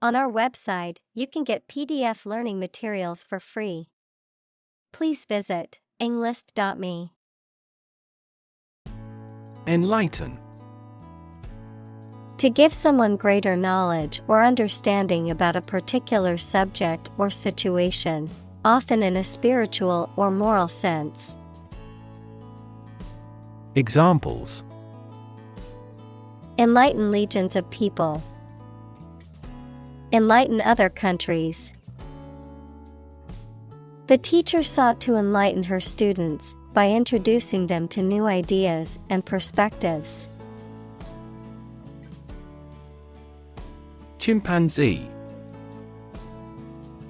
On our website, you can get PDF learning materials for free. Please visit englist.me. Enlighten. To give someone greater knowledge or understanding about a particular subject or situation, often in a spiritual or moral sense. Examples: Enlighten legions of people. Enlighten other countries. The teacher sought to enlighten her students by introducing them to new ideas and perspectives. Chimpanzee.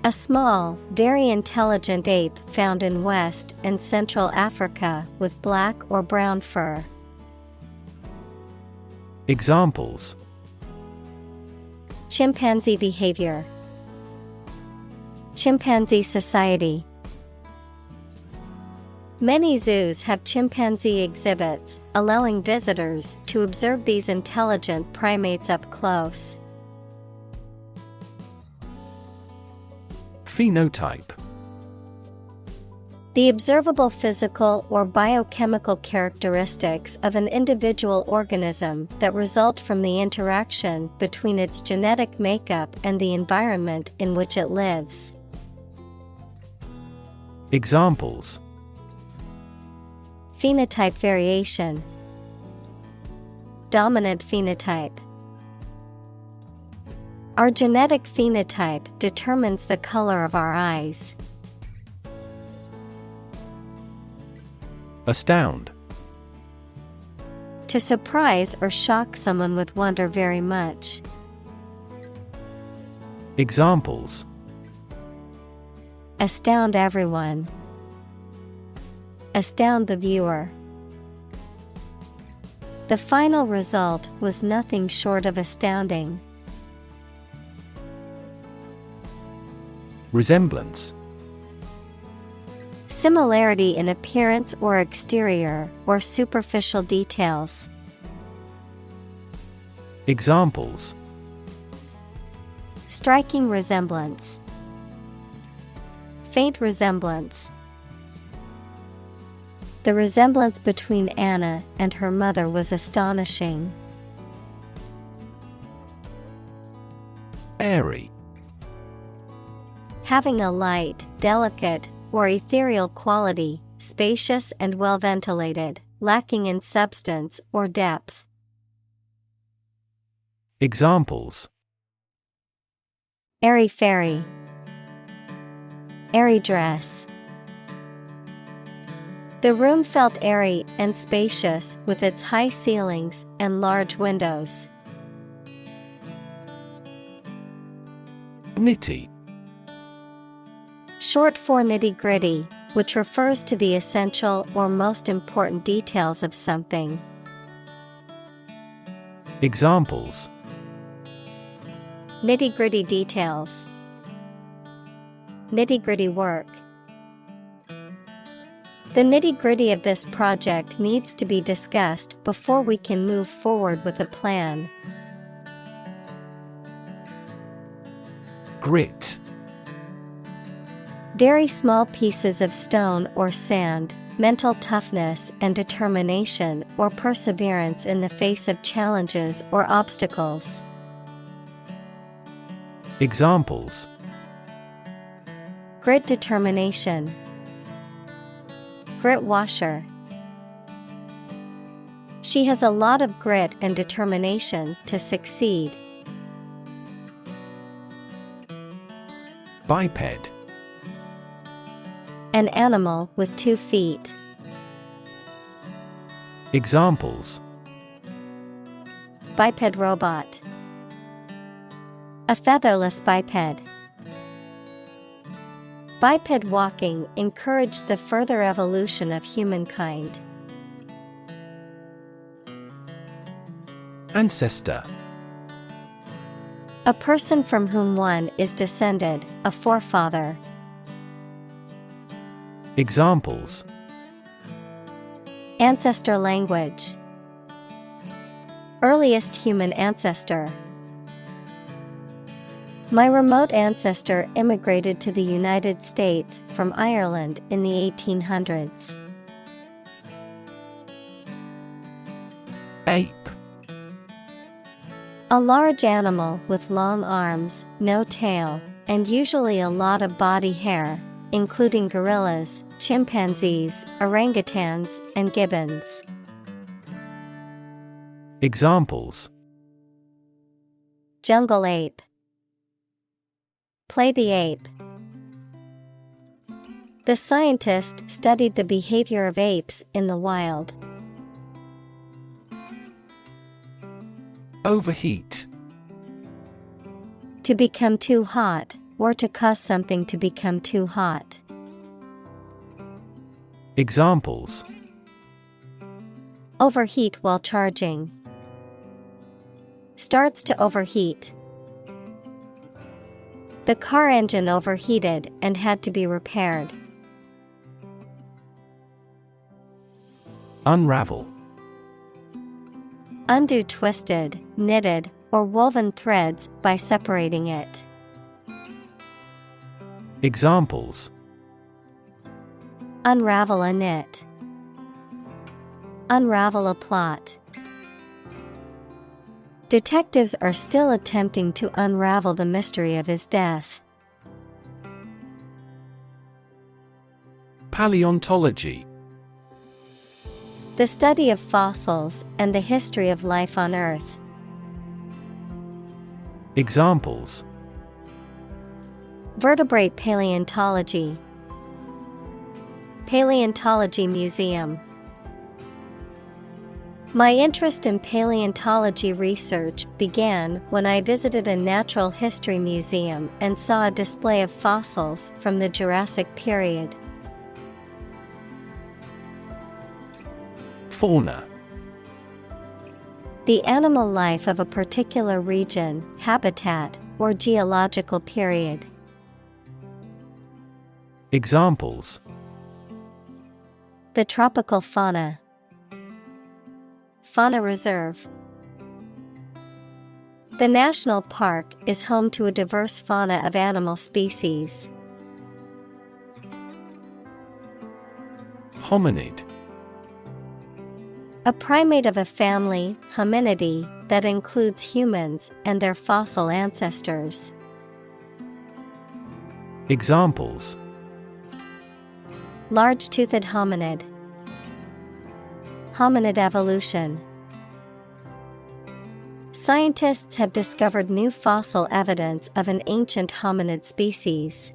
A small, very intelligent ape found in West and Central Africa with black or brown fur. Examples: Chimpanzee behavior. Chimpanzee society. Many zoos have chimpanzee exhibits, allowing visitors to observe these intelligent primates up close. Phenotype. The observable physical or biochemical characteristics of an individual organism that result from the interaction between its genetic makeup and the environment in which it lives. Examples: Phenotype variation. Dominant phenotype. Our genetic phenotype determines the color of our eyes. Astound. To surprise or shock someone with wonder very much. Examples: Astound everyone. Astound the viewer. The final result was nothing short of astounding. Resemblance. Similarity in appearance or exterior or superficial details. Examples: Striking resemblance. Faint resemblance. The resemblance between Anna and her mother was astonishing. Airy. Having a light, delicate, or ethereal quality, spacious and well ventilated, lacking in substance or depth. Examples: Airy-fairy. Airy dress. The room felt airy and spacious with its high ceilings and large windows. Nitty. Short for nitty-gritty, which refers to the essential or most important details of something. Examples: Nitty-gritty details. Nitty-gritty work. The nitty-gritty of this project needs to be discussed before we can move forward with a plan. Grit. Very small pieces of stone or sand, mental toughness and determination or perseverance in the face of challenges or obstacles. Examples: Grit determination. Grit washer. She has a lot of grit and determination to succeed. Biped. An animal with 2 feet. Examples: Biped robot. A featherless biped. Biped walking encouraged the further evolution of humankind. Ancestor. A person from whom one is descended, a forefather. Examples: Ancestor language. Earliest human ancestor. My remote ancestor immigrated to the United States from Ireland in the 1800s. Ape. A large animal with long arms, no tail, and usually a lot of body hair, including gorillas, chimpanzees, orangutans, and gibbons. Examples: Jungle ape. Play the ape. The scientist studied the behavior of apes in the wild. Overheat. To become too hot, or to cause something to become too hot. Examples: Overheat while charging. Starts to overheat. The car engine overheated and had to be repaired. Unravel. Undo twisted, knitted, or woven threads by separating it. Examples: Unravel a knit. Unravel a plot. Detectives are still attempting to unravel the mystery of his death. Paleontology. The study of fossils and the history of life on Earth. Examples: Vertebrate paleontology. Paleontology museum. My interest in paleontology research began when I visited a natural history museum and saw a display of fossils from the Jurassic period. Fauna. The animal life of a particular region, habitat, or geological period. Examples: The tropical fauna. Fauna reserve. The national park is home to a diverse fauna of animal species. Hominid. A primate of a family, hominidae, that includes humans and their fossil ancestors. Examples: Large-toothed hominid. Hominid evolution. Scientists have discovered new fossil evidence of an ancient hominid species.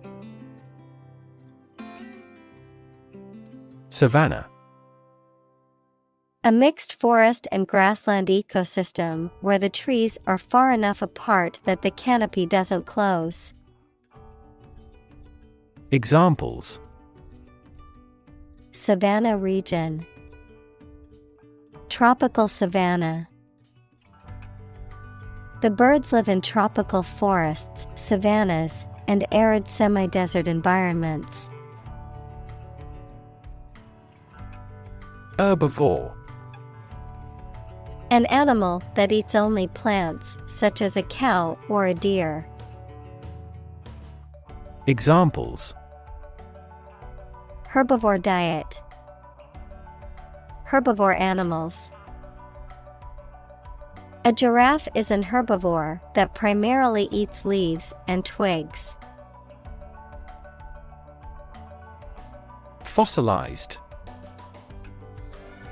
Savanna. A mixed forest and grassland ecosystem where the trees are far enough apart that the canopy doesn't close. Examples: Savanna region. Tropical savanna. The birds live in tropical forests, savannas, and arid semi-desert environments. Herbivore. An animal that eats only plants, such as a cow or a deer. Examples: Herbivore diet. Herbivore animals. A giraffe is an herbivore that primarily eats leaves and twigs. Fossilized.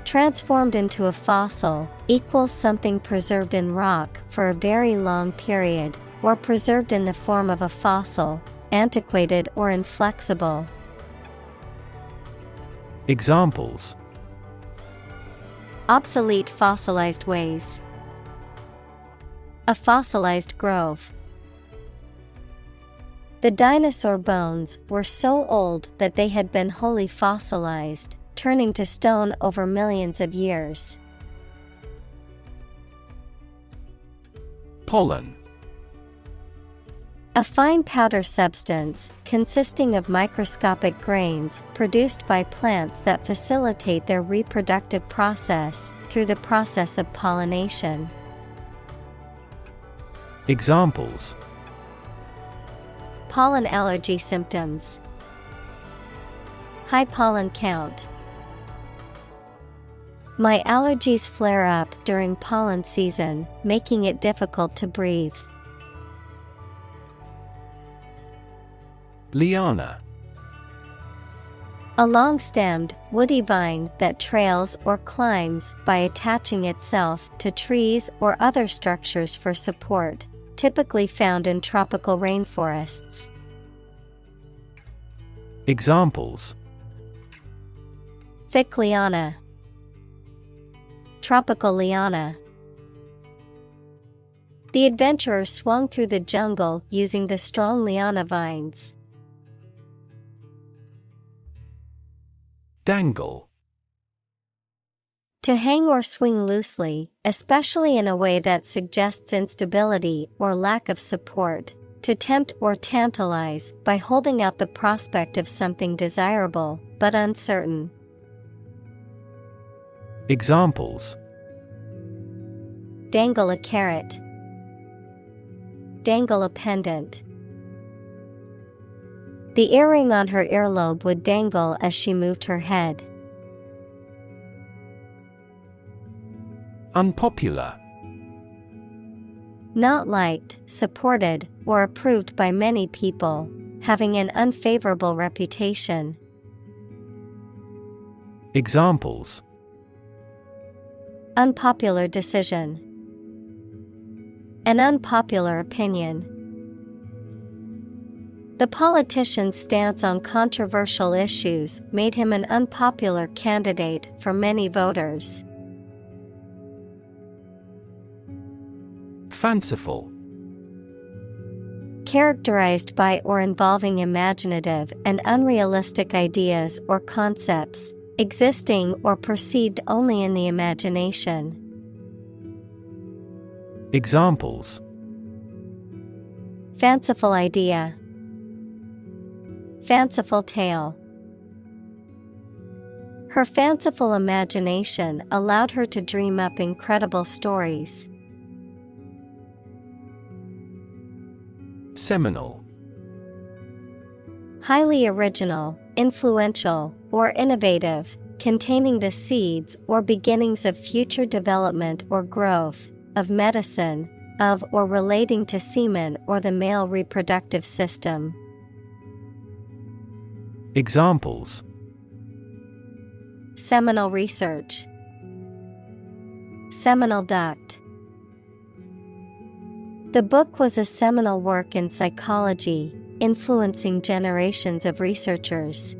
Transformed into a fossil equals something preserved in rock for a very long period, or preserved in the form of a fossil, antiquated or inflexible. Examples: Obsolete fossilized ways. A fossilized grove. The dinosaur bones were so old that they had been wholly fossilized, turning to stone over millions of years. Pollen. A fine powder substance consisting of microscopic grains produced by plants that facilitate their reproductive process through the process of pollination. Examples: Pollen allergy symptoms. High pollen count. My allergies flare up during pollen season, making it difficult to breathe. Liana. A long-stemmed, woody vine that trails or climbs by attaching itself to trees or other structures for support, typically found in tropical rainforests. Examples: Thick liana. Tropical liana. The adventurer swung through the jungle using the strong liana vines. Dangle. To hang or swing loosely, especially in a way that suggests instability or lack of support. To tempt or tantalize by holding out the prospect of something desirable, but uncertain. Examples: Dangle a carrot. Dangle a pendant. The earring on her earlobe would dangle as she moved her head. Unpopular. Not liked, supported, or approved by many people, having an unfavorable reputation. Examples: Unpopular decision. An unpopular opinion. The politician's stance on controversial issues made him an unpopular candidate for many voters. Fanciful. Characterized by or involving imaginative and unrealistic ideas or concepts, existing or perceived only in the imagination. Examples: Fanciful idea. Fanciful tale. Her fanciful imagination allowed her to dream up incredible stories. Seminal. Highly original, influential, or innovative, containing the seeds or beginnings of future development or growth, of medicine, of or relating to semen or the male reproductive system. Examples: Seminal research. Seminal duct. The book was a seminal work in psychology, influencing generations of researchers.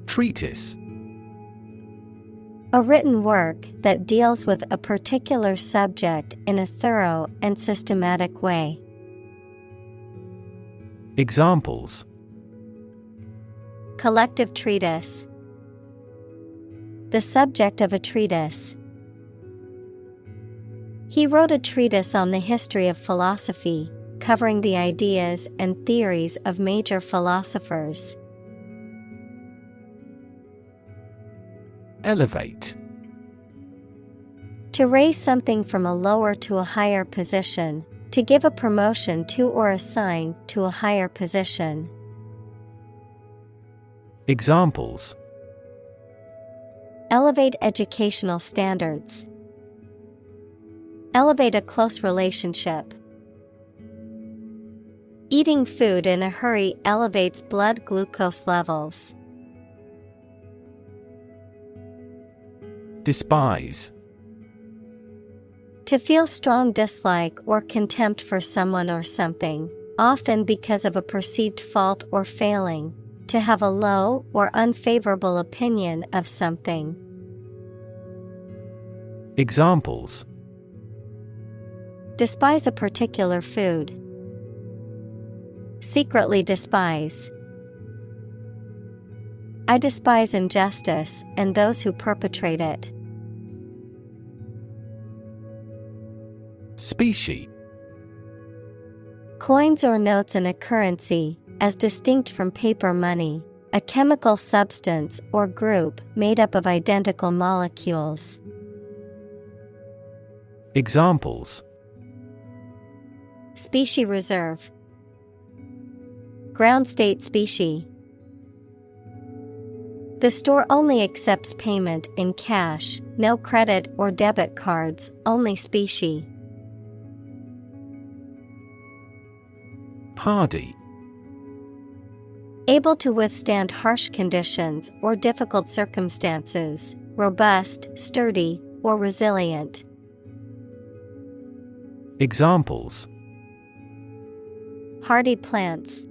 Treatise. A written work that deals with a particular subject in a thorough and systematic way. Examples: Collective treatise. The subject of a treatise. He wrote a treatise on the history of philosophy, covering the ideas and theories of major philosophers. Elevate. To raise something from a lower to a higher position, to give a promotion to or assign to a higher position. Examples: Elevate educational standards. Elevate a close relationship. Eating food in a hurry elevates blood glucose levels. Despise. To feel strong dislike or contempt for someone or something, often because of a perceived fault or failing. To have a low or unfavorable opinion of something. Examples: Despise a particular food. Secretly despise. I despise injustice and those who perpetrate it. Specie. Coins or notes in a currency, as distinct from paper money, a chemical substance or group made up of identical molecules. Examples: Species reserve. Ground state species. The store only accepts payment in cash, no credit or debit cards, only specie. Hardy. Able to withstand harsh conditions or difficult circumstances, robust, sturdy, or resilient. Examples: Hardy plants.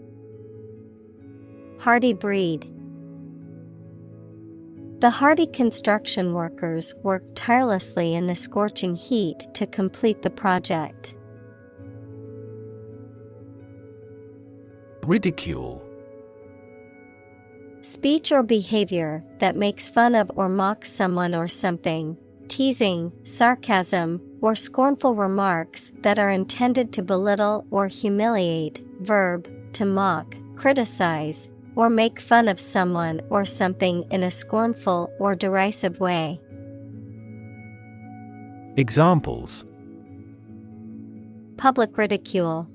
Hardy breed. The hardy construction workers worked tirelessly in the scorching heat to complete the project. Ridicule. Speech or behavior that makes fun of or mocks someone or something. Teasing, sarcasm, or scornful remarks that are intended to belittle or humiliate. Verb, to mock, criticize, or make fun of someone or something in a scornful or derisive way. Examples: Public ridicule.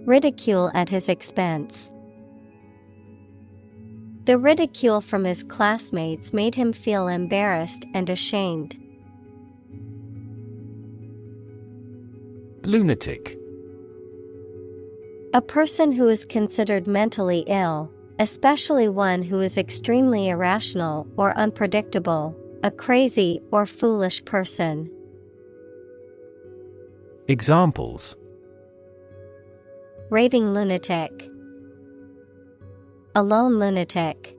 Ridicule at his expense. The ridicule from his classmates made him feel embarrassed and ashamed. Lunatic. A person who is considered mentally ill, especially one who is extremely irrational or unpredictable, a crazy or foolish person. Examples: Raving lunatic. A lone lunatic.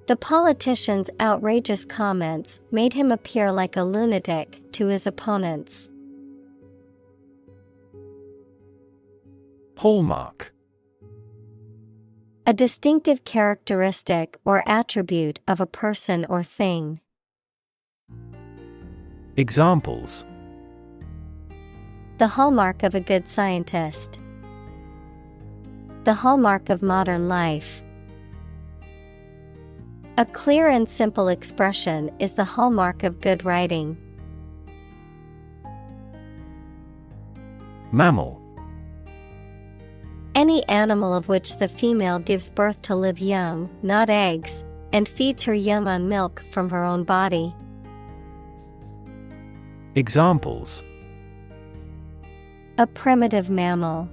The politician's outrageous comments made him appear like a lunatic to his opponents. Hallmark. A distinctive characteristic or attribute of a person or thing. Examples: The hallmark of a good scientist. The hallmark of modern life. A clear and simple expression is the hallmark of good writing. Mammal. Any animal of which the female gives birth to live young, not eggs, and feeds her young on milk from her own body. Examples: A primitive mammal.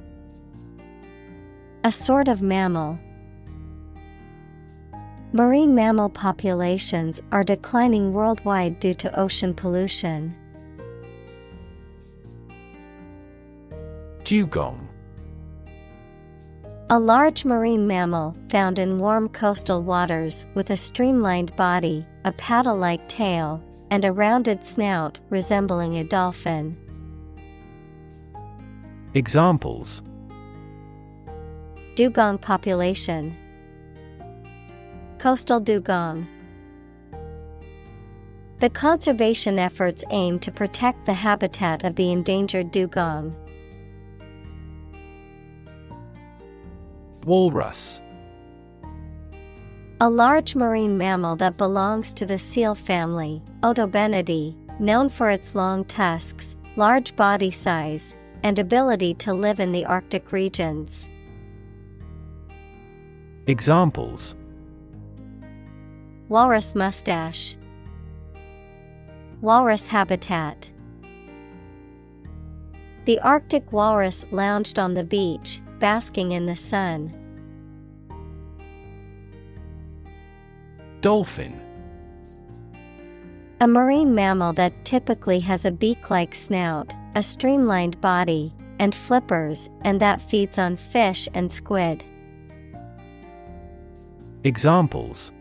A sort of mammal. Marine mammal populations are declining worldwide due to ocean pollution. Dugong. A large marine mammal found in warm coastal waters with a streamlined body, a paddle-like tail, and a rounded snout resembling a dolphin. Examples: Dugong population. Coastal dugong. The conservation efforts aim to protect the habitat of the endangered dugong. Walrus. A large marine mammal that belongs to the seal family, Otobenidae, known for its long tusks, large body size, and ability to live in the Arctic regions. Examples: Walrus mustache. Walrus habitat. The Arctic walrus lounged on the beach, basking in the sun. Dolphin. A marine mammal that typically has a beak-like snout, a streamlined body, and flippers, and that feeds on fish and squid. Examples: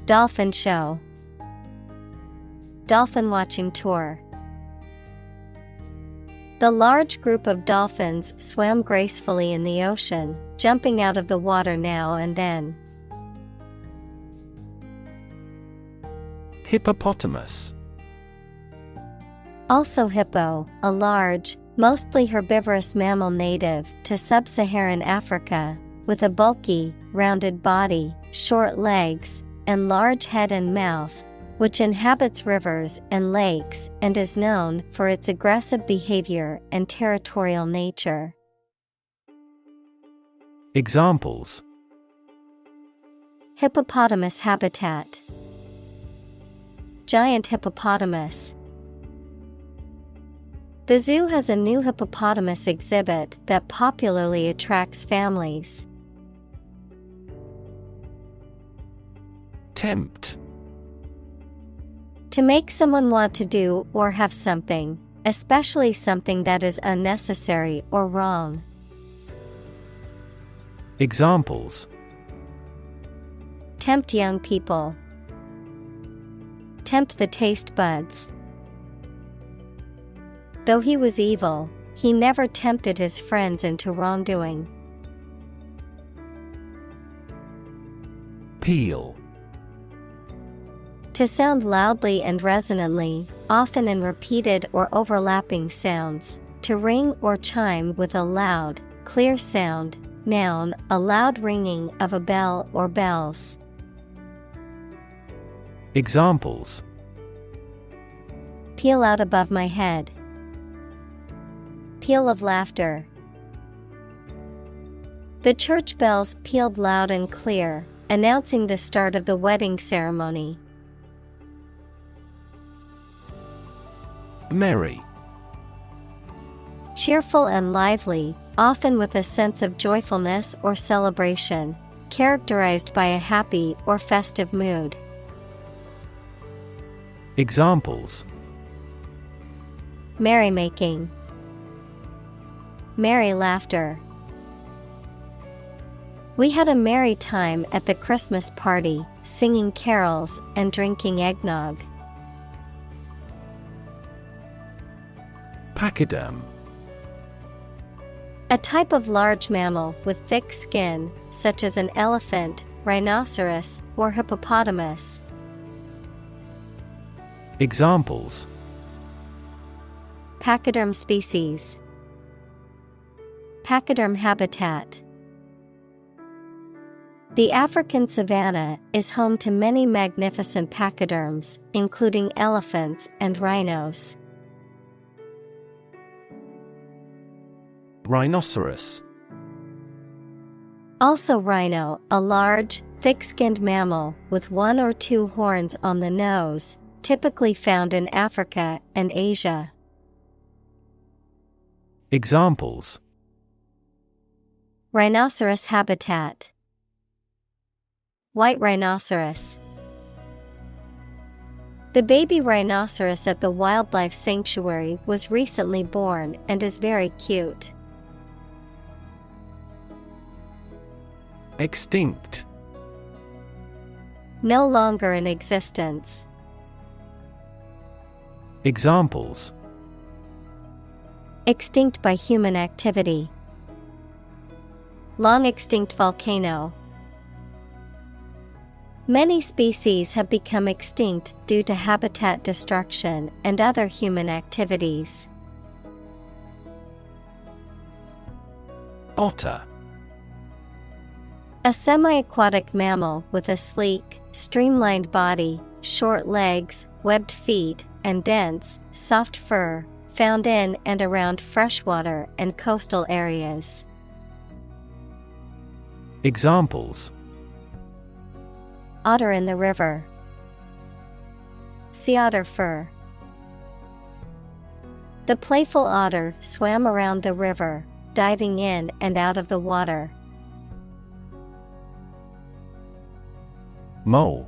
Dolphin show. Dolphin watching tour. The large group of dolphins swam gracefully in the ocean, jumping out of the water now and then. Hippopotamus. Also hippo, a large, mostly herbivorous mammal native to sub-Saharan Africa, with a bulky, rounded body, short legs, and large head and mouth, which inhabits rivers and lakes and is known for its aggressive behavior and territorial nature. Examples: Hippopotamus habitat. Giant hippopotamus. The zoo has a new hippopotamus exhibit that popularly attracts families. Tempt. To make someone want to do or have something, especially something that is unnecessary or wrong. Examples: Tempt young people. Tempt the taste buds. Though he was evil, he never tempted his friends into wrongdoing. Peal. To sound loudly and resonantly, often in repeated or overlapping sounds. To ring or chime with a loud, clear sound. Noun, a loud ringing of a bell or bells. Examples: Peal out above my head. Peal of laughter. The church bells pealed loud and clear, announcing the start of the wedding ceremony. Merry. Cheerful and lively, often with a sense of joyfulness or celebration, characterized by a happy or festive mood. Examples: Merrymaking. Merry laughter. We had a merry time at the Christmas party, singing carols and drinking eggnog. Pachyderm. A type of large mammal with thick skin, such as an elephant, rhinoceros, or hippopotamus. Examples: Pachyderm species. Pachyderm habitat. The African savanna is home to many magnificent pachyderms, including elephants and rhinos. Rhinoceros. Also rhino, a large, thick-skinned mammal with one or two horns on the nose, typically found in Africa and Asia. Examples: Rhinoceros habitat. White rhinoceros. The baby rhinoceros at the wildlife sanctuary was recently born and is very cute. Extinct. No longer in existence. Examples: Extinct by human activity. Long extinct volcano. Many species have become extinct due to habitat destruction and other human activities. Otter. A semi-aquatic mammal with a sleek, streamlined body, short legs, webbed feet, and dense, soft fur, found in and around freshwater and coastal areas. Examples: Otter in the river. Sea otter fur. The playful otter swam around the river, diving in and out of the water. Mole.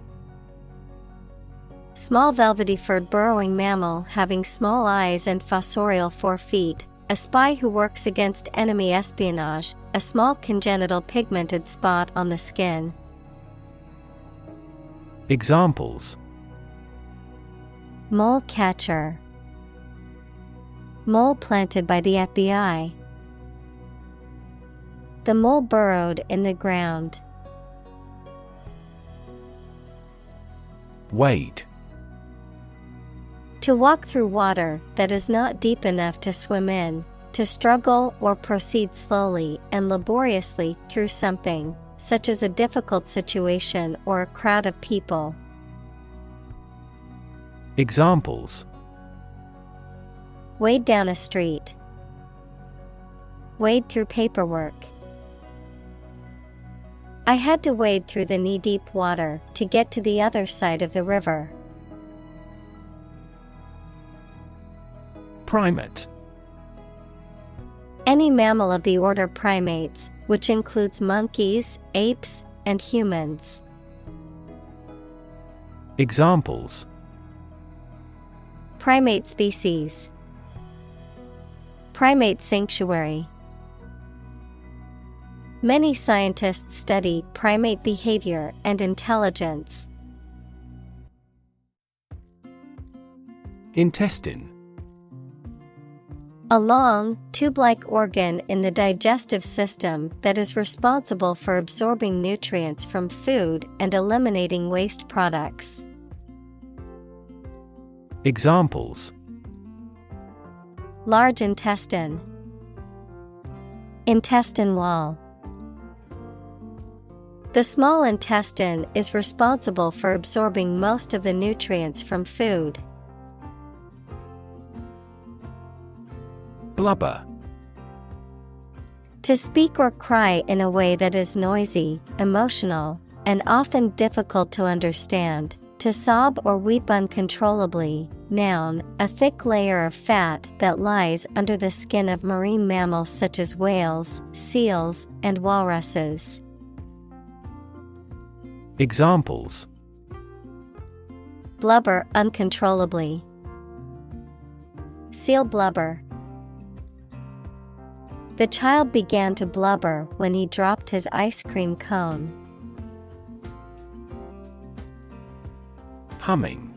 Small velvety furred burrowing mammal having small eyes and fossorial 4 feet, a spy who works against enemy espionage, a small congenital pigmented spot on the skin. Examples: Mole catcher. Mole planted by the FBI. The mole burrowed in the ground. Wade. To walk through water that is not deep enough to swim in, to struggle or proceed slowly and laboriously through something, such as a difficult situation or a crowd of people. Examples: wade down a street, wade through paperwork. I had to wade through the knee-deep water to get to the other side of the river. Primate. Any mammal of the order primates, which includes monkeys, apes, and humans. Examples: Primate species. Primate sanctuary. Many scientists study primate behavior and intelligence. Intestine. A long, tube-like organ in the digestive system that is responsible for absorbing nutrients from food and eliminating waste products. Examples: Large intestine. Intestine wall. The small intestine is responsible for absorbing most of the nutrients from food. Blubber. To speak or cry in a way that is noisy, emotional, and often difficult to understand. To sob or weep uncontrollably. Noun, a thick layer of fat that lies under the skin of marine mammals such as whales, seals, and walruses. Examples: Blubber uncontrollably. Seal blubber. The child began to blubber when he dropped his ice cream cone. Humming.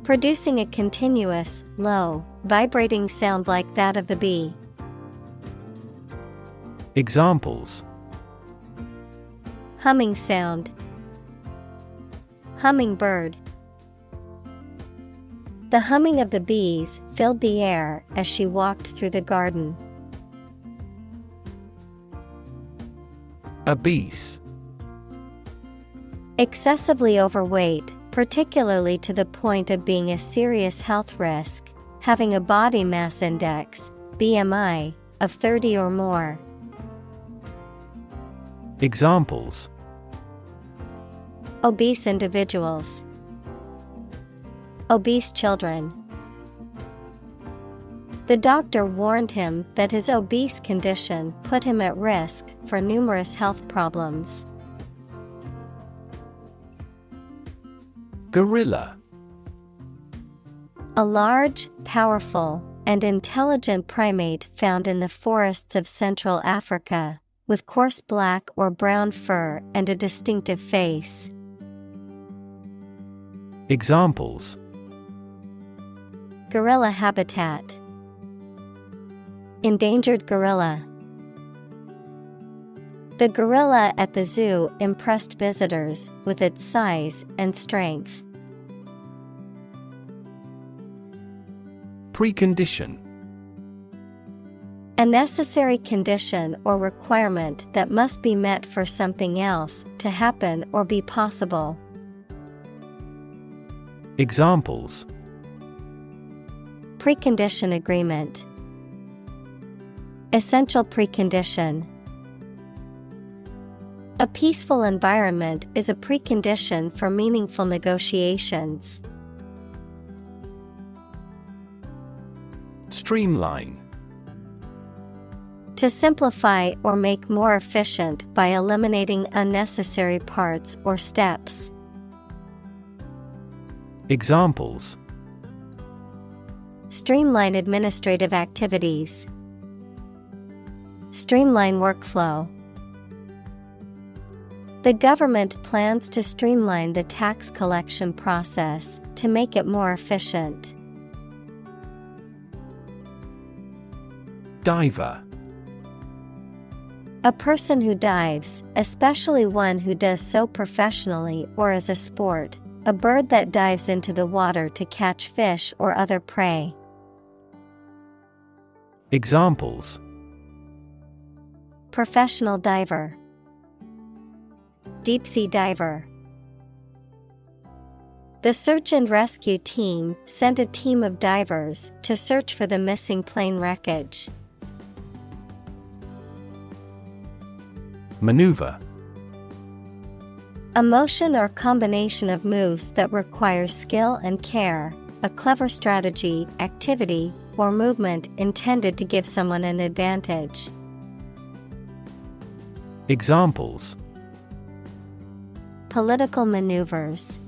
Producing a continuous, low, vibrating sound like that of the bee. Examples: Humming sound. Hummingbird. The humming of the bees filled the air as she walked through the garden. Obese. Excessively overweight, particularly to the point of being a serious health risk, having a body mass index, BMI, of 30 or more. Examples: Obese individuals. Obese children. The doctor warned him that his obese condition put him at risk for numerous health problems. Gorilla. A large, powerful, and intelligent primate found in the forests of Central Africa, with coarse black or brown fur and a distinctive face. Examples: Gorilla habitat. Endangered gorilla. The gorilla at the zoo impressed visitors with its size and strength. Precondition. A necessary condition or requirement that must be met for something else to happen or be possible. Examples: Precondition agreement. Essential precondition. A peaceful environment is a precondition for meaningful negotiations. Streamline. To simplify or make more efficient by eliminating unnecessary parts or steps. Examples: Streamline administrative activities. Streamline workflow. The government plans to streamline the tax collection process to make it more efficient. Diver. A person who dives, especially one who does so professionally or as a sport. A bird that dives into the water to catch fish or other prey. Examples: Professional diver. Deep sea diver. The search and rescue team sent a team of divers to search for the missing plane wreckage. Maneuver. A motion or combination of moves that require skill and care, a clever strategy, activity, or movement intended to give someone an advantage. Examples: Political maneuvers.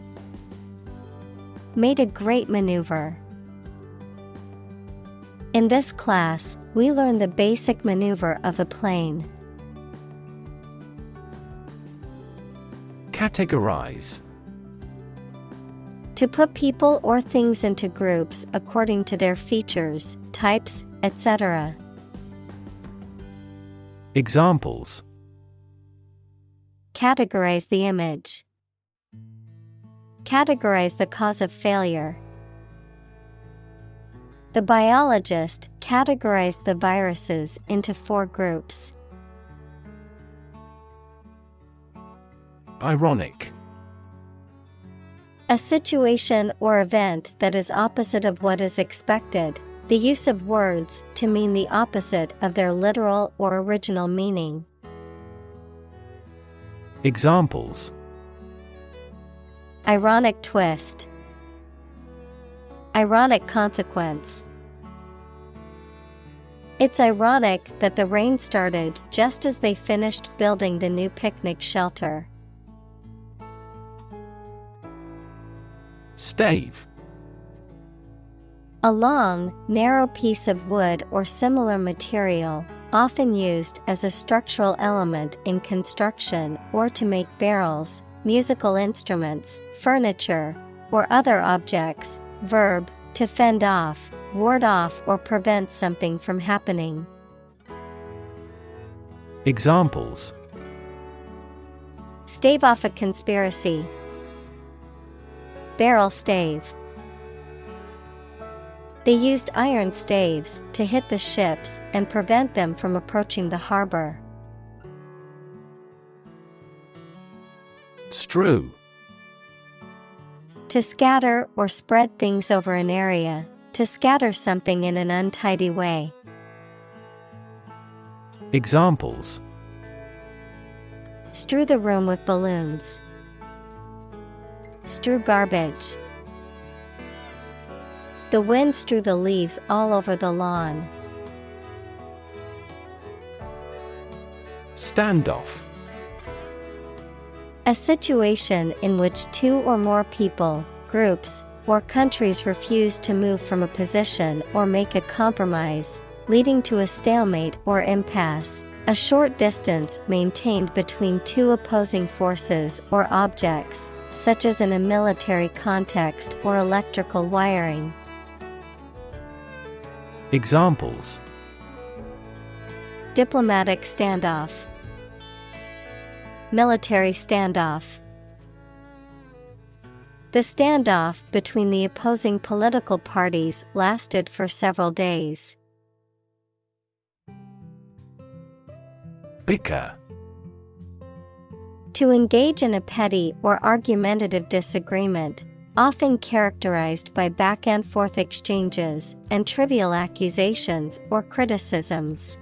Made a great maneuver. In this class, we learn the basic maneuver of a plane. Categorize. To put people or things into groups according to their features, types, etc. Examples: Categorize the image. Categorize the cause of failure. The biologist categorized the viruses into 4 groups. Ironic. A situation or event that is opposite of what is expected, the use of words to mean the opposite of their literal or original meaning. Examples: Ironic twist. Ironic consequence. It's ironic that the rain started just as they finished building the new picnic shelter. Stave. A long, narrow piece of wood or similar material, often used as a structural element in construction or to make barrels, musical instruments, furniture, or other objects. Verb, to fend off, ward off or prevent something from happening. Examples: Stave off a conspiracy. Barrel stave. They used iron staves to hit the ships and prevent them from approaching the harbor. Strew. To scatter or spread things over an area, to scatter something in an untidy way. Examples: Strew the room with balloons. Strew garbage. The wind strew the leaves all over the lawn. Standoff. A situation in which 2 or more people, groups, or countries refuse to move from a position or make a compromise, leading to a stalemate or impasse, a short distance maintained between 2 opposing forces or objects, such as in a military context or electrical wiring. Examples: Diplomatic standoff. Military standoff. The standoff between the opposing political parties lasted for several days. Bicker. To engage in a petty or argumentative disagreement, often characterized by back-and-forth exchanges and trivial accusations or criticisms.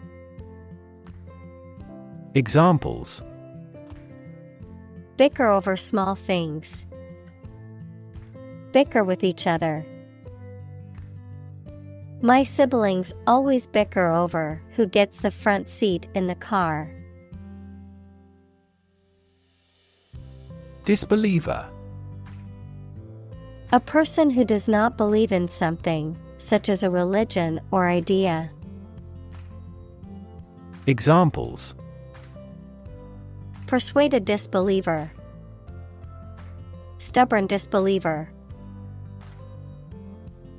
Examples: Bicker over small things. Bicker with each other. My siblings always bicker over who gets the front seat in the car. Disbeliever. A person who does not believe in something, such as a religion or idea. Examples: Persuade a disbeliever. Stubborn disbeliever.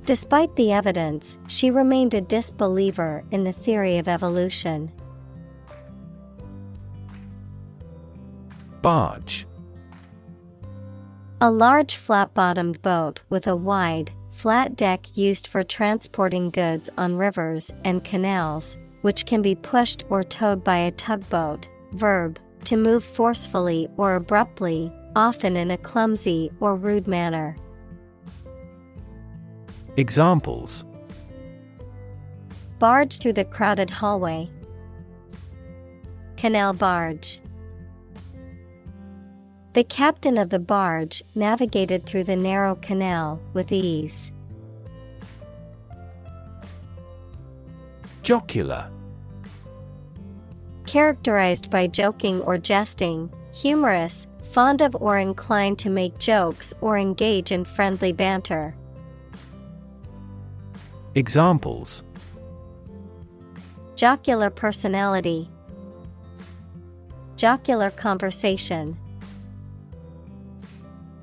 Despite the evidence, she remained a disbeliever in the theory of evolution. Barge. A large flat-bottomed boat with a wide, flat deck used for transporting goods on rivers and canals, which can be pushed or towed by a tugboat. Verb, to move forcefully or abruptly, often in a clumsy or rude manner. Examples: barge through the crowded hallway. Canal barge. The captain of the barge navigated through the narrow canal with ease. Jocular. Characterized by joking or jesting, humorous, fond of or inclined to make jokes or engage in friendly banter. Examples: jocular personality. Jocular conversation.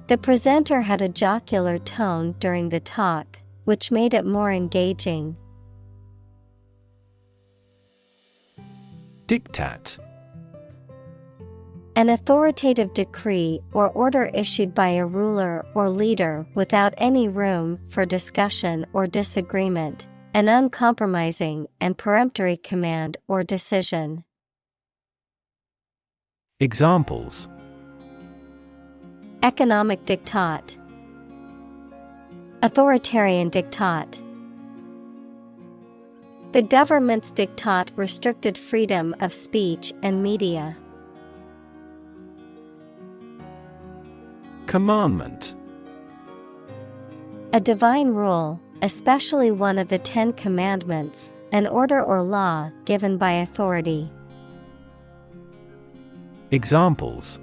The presenter had a jocular tone during the talk, which made it more engaging. Diktat. An authoritative decree or order issued by a ruler or leader without any room for discussion or disagreement, an uncompromising and peremptory command or decision. Examples: economic diktat. Authoritarian diktat. The government's diktat restricted freedom of speech and media. Commandment. A divine rule, especially one of the 10 Commandments, an order or law given by authority. Examples: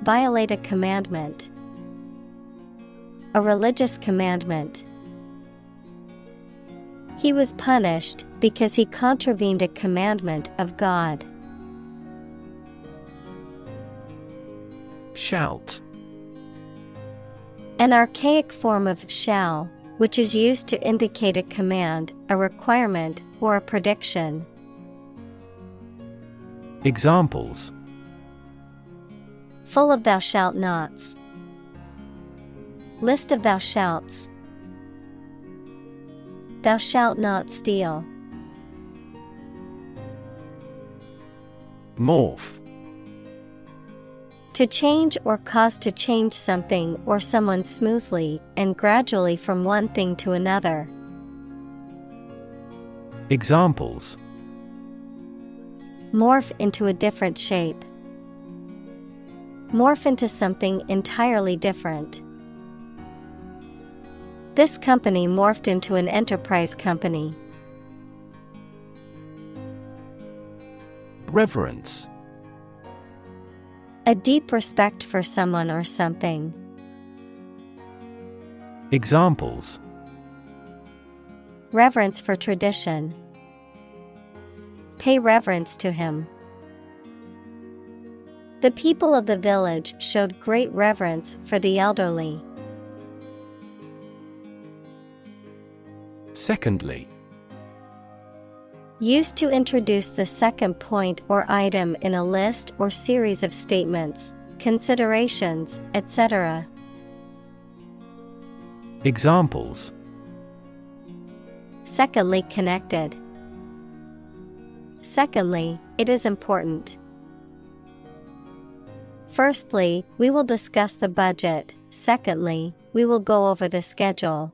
violate a commandment. A religious commandment. He was punished because he contravened a commandment of God. Shout. An archaic form of shall, which is used to indicate a command, a requirement, or a prediction. Examples: full of thou shalt nots. List of thou shalts. Thou shalt not steal. Morph. To change or cause to change something or someone smoothly and gradually from one thing to another. Examples: morph into a different shape. Morph into something entirely different. This company morphed into an enterprise company. Reverence. A deep respect for someone or something. Examples: reverence for tradition. Pay reverence to him. The people of the village showed great reverence for the elderly. Secondly. Used to introduce the second point or item in a list or series of statements, considerations, etc. Examples: secondly connected. Secondly, it is important. Firstly, we will discuss the budget. Secondly, we will go over the schedule.